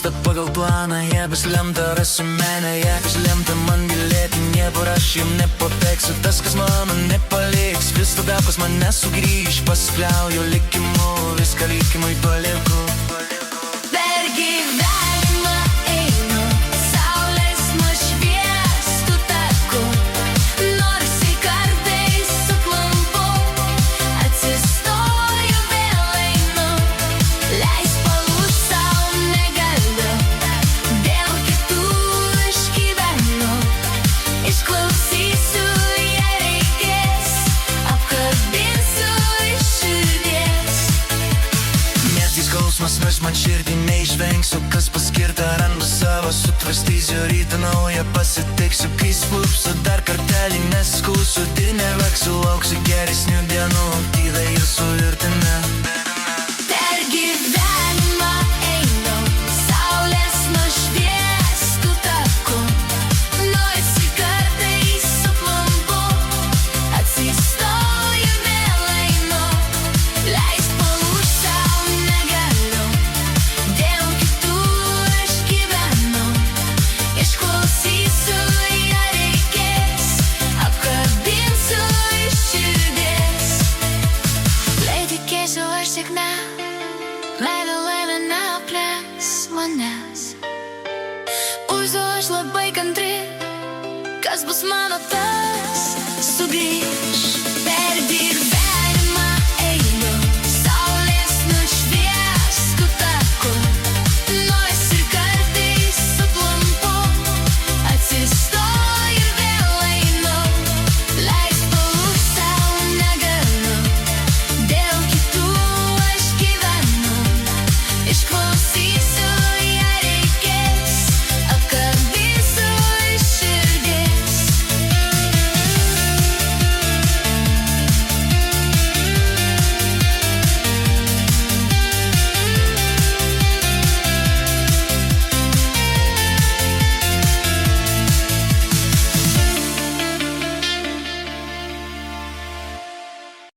vyksta pagal planą, jie bus lemta, rasiu menę, jie kas lemta man gilėti, nieko aš jiem nepateksiu, tas kas mano nepaliks, vis tada pas mane sugrįž, pasikliauju likimu, viską likimui palieku. Per gyvenimą einu, saulės nušviestų taku, nors į kartais suklampu, atsistoju vėl einu, leis palūžt sau negaliu, dėl kitų išgyvenu, išklausysiu, jei reikės, apkabinsiu iš širdies. Netgi skausmas vis man širdį neišvengsiu, kas paskirta randu savo, sutvarstysiu rytą naują, pasitiksiu, kai sklupsiu, dar kartelį neskūsiu, ir neverksiu, lauksiu geresnių dienų, tyliai ir suvirtime. Per gyvenimą einu, saulės nušviestų taku, nors į kartais suklampu, atsistoju vėl einu, leis palūžt sau negaliu, dėl kitų išgyvenu, išklausysiu, jei reikės, apkabinsiu iš širdies. Tikėsiu aš tik ne, leido laimė neaplenks manęs. Būsiu aš labai kantri, kas bus mano tas sugrįš.